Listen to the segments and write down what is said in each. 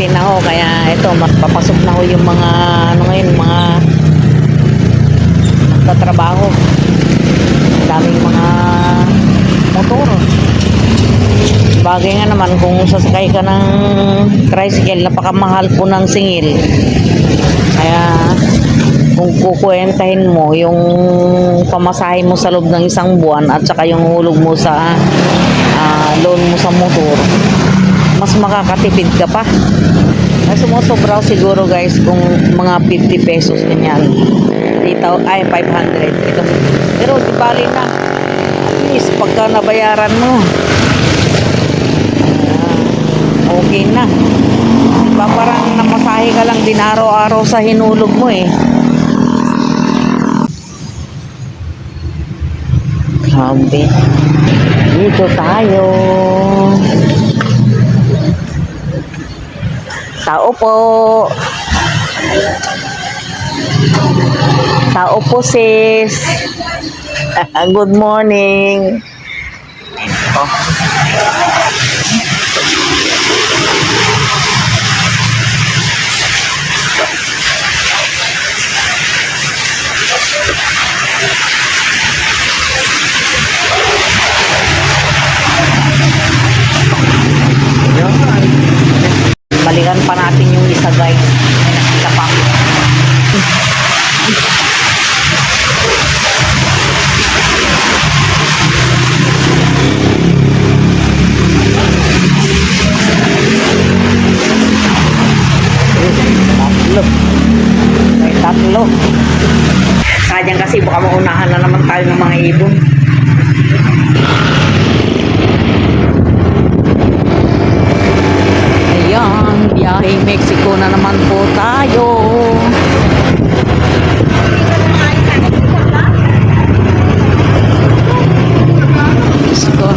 quarantine na ho, kaya ito, magpapasok na ho yung mga, ano ngayon, mga tatrabaho. Daming mga motor. Bagay nga naman kung sasakay ka ng tricycle, napakamahal po ng singil. Kaya kung kukwentahin mo yung pamasahe mo sa loob ng isang buwan at saka yung hulog mo sa loan mo sa motor, mas makakatipid ka pa. Sumusobra siguro guys kung mga 50 pesos ganyan. 500 ito. Pero di bali na, at least pagka nabayaran mo, okay na. Diba parang namasahe ka lang din araw-araw sa hinulog mo eh. Grabe. Dito tayo. Tao po. Tao po sis. Good morning. Oh. Balikan pa natin yung isa guys. May nakita pa. May tatlo. Sayang kasi baka maunahan na naman tayo ng mga ibon. Ayan, biyahe Mexico na naman po tayo. Let's go.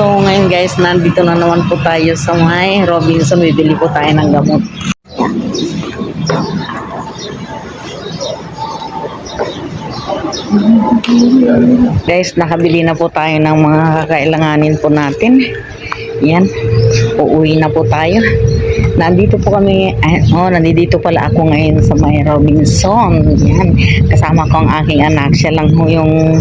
So ngayon guys, nandito na naman po tayo sa may Robinson. Bibili po tayo ng gamot. Guys, nakabili na po tayo ng mga kakailanganin po natin. Yan, uuwi na po tayo. Nandito po kami, nandito pala ako ngayon sa may Robinson. Yan, kasama ko ang aking anak. Siya lang po yung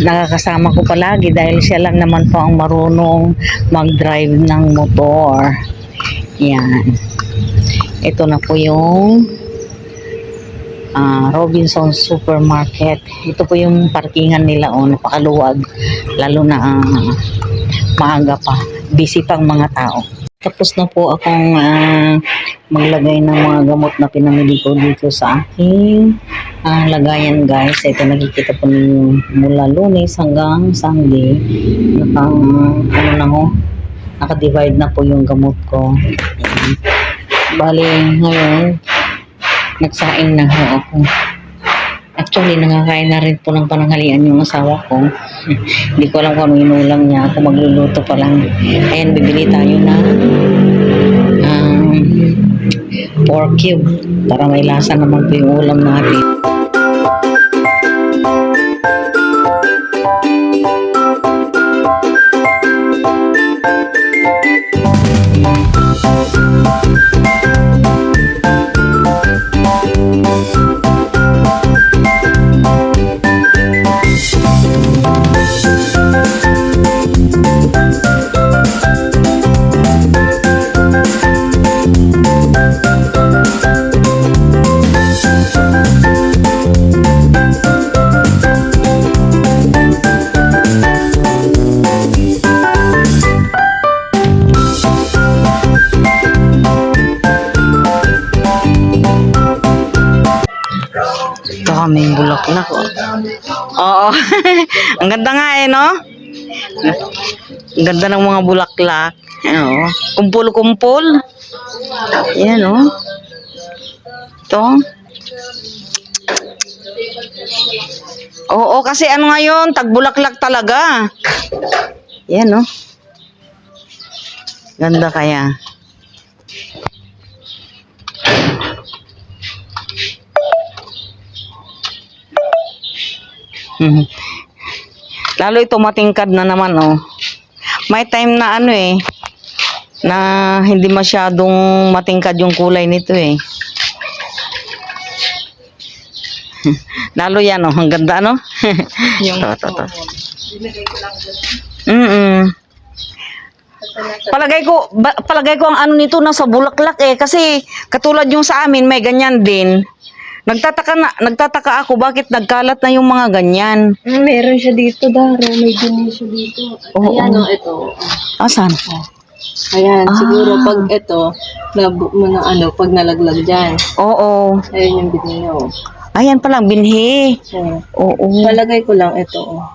nakakasama ko palagi dahil siya lang naman po ang marunong mag-drive ng motor. Yan. Ito na po yung Robinson Supermarket. Ito po yung parkingan nila, napakaluwag. Lalo na maaga pa. Busy pang mga tao. Tapos na po akong maglagay ng mga gamot na pinamili ko dito sa aking lagayan guys. Ito nakikita po ninyo mula Lunes hanggang Sunday. Naka-divide na po yung gamot ko. Bali ngayon nagsaing na ho ako. Actually, nakakain na rin po ng pananghalian yung asawa ko. Hindi ko alam kung ano inulam niya. Ako magluluto pa lang. Ayan, bibili tayo na pork cube para may lasa naman po yung ulam natin. May bulaklak. Oo. Ang ganda nga no? Ang ganda ng mga bulaklak. Ano? Kumpul-kumpul. Yan Ito. Oo, kasi ano ngayon, tagbulaklak talaga. Yan Ganda kaya. Lalo ito matingkad na naman May time na na hindi masyadong matingkad yung kulay nito Lalo yan ang ganda yung to. Palagay ko ang ano nito nasa bulaklak kasi katulad yung sa amin may ganyan din. Nagtataka ako bakit nagkalat na yung mga ganyan. Meron siya dito, Daro. May ganyan siya dito. Ayan ito. Asan? Ayan, siguro pag ito, pag nalaglag dyan. Oo. Ayan yung binhi Ayan palang binhi. Oo. Palagay ko lang ito.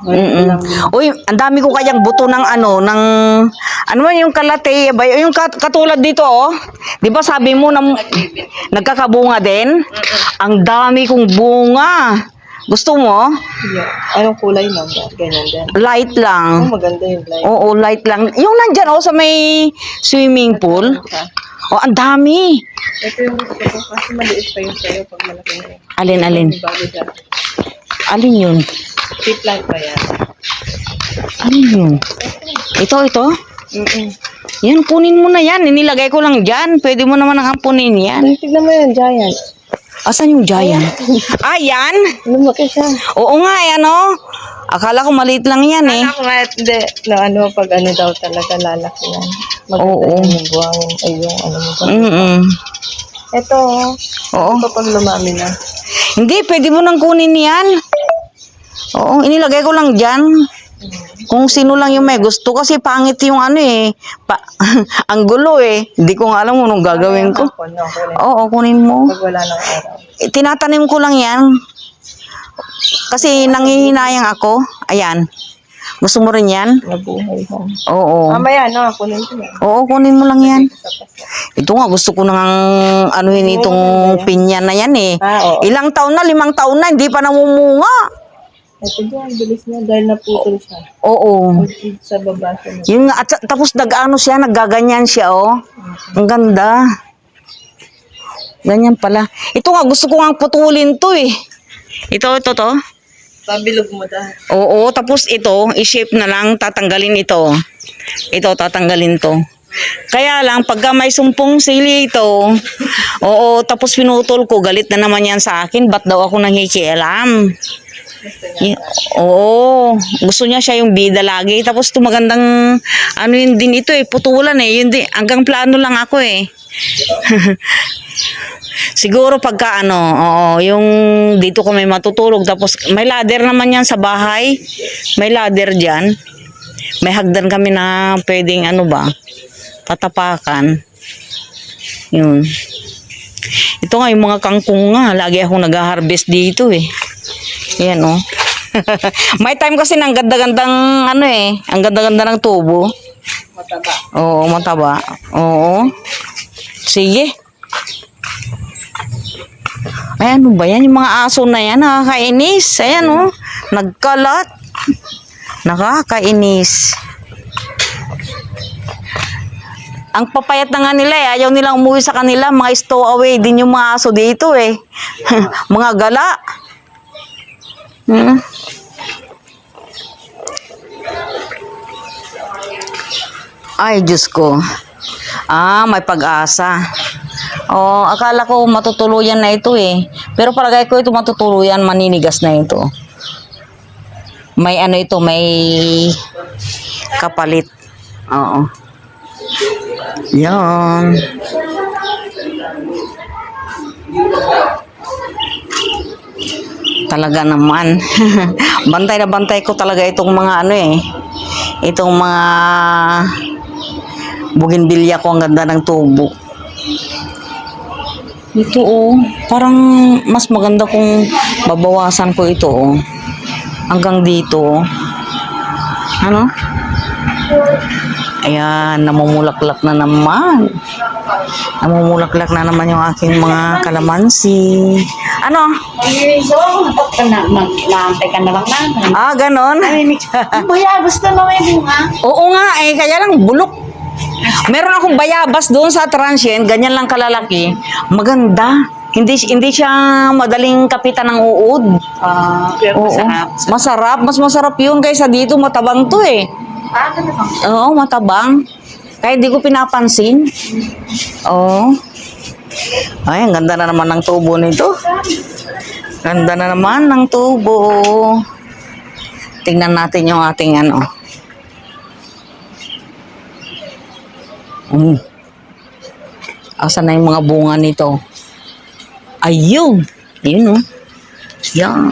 Uy, ang dami ko kayang buto ng ano man yung kalate, yung katulad dito Di ba sabi mo na nagkakabunga din? Ang dami kong bunga. Gusto mo? Yeah. Anong kulay lang? Ganyan din. Light lang. Maganda yung light. Oo, light lang. Yung nandyan sa may swimming pool. Ang dami. Ito yung gusto ko kasi maliit pa yung sa'yo pag malaki na Alin? Alin yun? Tea plant pa yan. Alin yun? Ito? Yan, kunin mo na yan. Inilagay ko lang dyan. Pwede mo naman nakapunin yan. Tignan mo yung giant. Asan yung giant? Yan? Lumaki siya. Oo nga, Akala ko maliit lang yan Ako nga, hindi. Pag daw talaga lalaki yan. Oo. Yung buwangin, ay yung mo. Ito, Oo. ito pag lumami na. Hindi, pwede mo nang kunin yan. Oo, inilagay ko lang dyan. Kung sino lang yung may gusto kasi pangit yung ang gulo Hindi ko nga alam kung anong gagawin ko. Oo, kunin mo. Pag wala ng araw. Tinatanim ko lang yan. Kasi nangihinayang ako. Ayan. Gusto mo rin yan? Nabuhay ha. Oo. Mamaya, kunin ko yan. Oo, kunin mo lang yan. Ito nga, gusto ko nang anuhin itong pinya na yan Oo. Ilang taon na, 5 taon na, hindi pa namumunga. Ito dyan, bilis niya dahil naputol siya. Oo. Sa baba siya. Yung, tapos nag-ano siya, naggaganyan siya, oh. Ang ganda. Ganyan pala. Ito nga, gusto ko nga putulin to eh. Ito, to. Pabilog mo dahil. Oo, tapos ito, i-shape na lang, tatanggalin ito. Ito, tatanggalin to. Kaya lang, pagka may sumpong sili ito, oo, tapos pinutol ko, galit na naman yan sa akin, ba't daw ako nanghikialam? Oo, gusto niya siya yung bida lagi. Tapos ito magandang, ano yun din ito eh, putulan eh. Yun din, hanggang plano lang ako eh. Siguro pagka ano, oo, yung dito kami matutulog. Tapos may ladder naman yan sa bahay. May ladder dyan. May hagdan kami na pwedeng ano ba, patapakan. Yun. Ito nga yung mga kangkong nga. Lagi akong nag-harvest dito eh. Yan oh. May time kasi ng ganda-gandang ano eh. Ang ganda-ganda ng tubo. Mataba. Oo, mataba. Oo. Sige. Ay, ano ba yan? Yung mga aso na yan, nakakainis. Ayan oh. Nagkalat. Nakakainis. Ang papayat na nga nila eh. Ayaw nilang umuwi sa kanila. Mga stowaway din yung mga aso dito eh. Mga gala. Hmm. Ay, Diyos ko. May pag-asa. Oh, akala ko matutuluyan na ito eh. Pero palagay ko ito matutuluyan, maninigas na ito. May ano ito, may kapalit. Oo. Yan. Talaga naman. Bantay na bantay ko talaga itong mga ano eh. Itong mga bougainvillea ko, ang ganda ng tubo. Ito oh, parang mas maganda kung babawasan ko ito oh. Hanggang dito oh. Ano? Ayan, namumulaklak na naman. Namumulaklak na naman yung aking mga kalamansi. Ano? Naantay ka na lang natin. Ganon? Bayabas na may bunga. Oo nga eh, kaya lang bulok. Meron akong bayabas doon sa transient, ganyan lang kalalaki. Maganda. Hindi siya madaling kapitan ng uod. Pero Oo. masarap. Masarap. Mas masarap yun kaysa dito, matabang to eh. Ano ba? Oo, matabang. Kaya di ko pinapansin. Oo. Ay, ang ganda na naman ng tubo nito. Ganda na naman ng tubo. Tingnan natin yung ating ano. Asan na yung mga bunga nito? Ayun. Ayun oh. Yan.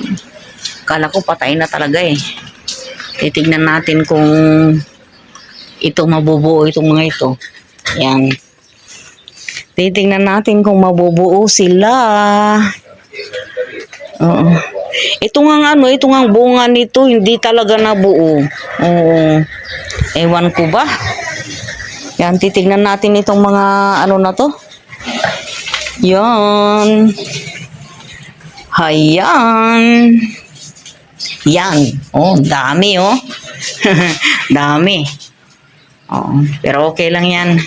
Kala ko patay na talaga eh. Titignan natin kung ito mabubuo itong mga ito. Yan. Titignan natin kung mabubuo sila. Oo. Ito nga ano, ito nga bunga nito, hindi talaga nabuo. Oo. Ewan ko ba? Yan, titignan natin itong mga ano na to. Yan. Hayan. Yan. Oh, dami oh. Dami. Oh, pero okay lang yan.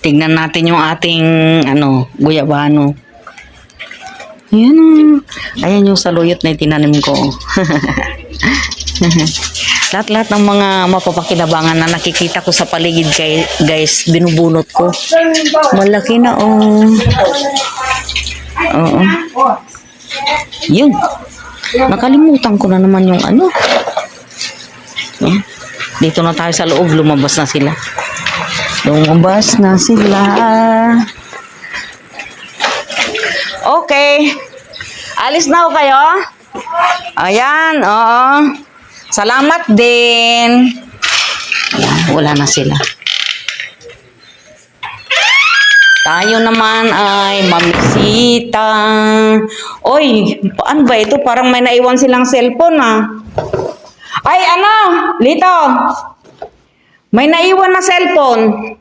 Tignan natin yung ating ano, guyabano. Ayan. Ayan yung saluyot na itinanim ko. Lahat-lahat ng mga mapapakinabangan na nakikita ko sa paligid guys, binubunot ko. Malaki na oh. Oo. Yun. Nakalimutan ko na naman yung ano. Dito na tayo sa loob, lumabas na sila. Lumabas na sila. Okay. Alis na ho kayo? Ayan, oo. Salamat din. Ayan, wala na sila. Tayo naman ay mamisita. Oy, ano ba ito? Parang may naiwan silang cellphone Ay, ano? Lito. May naiwan na cellphone.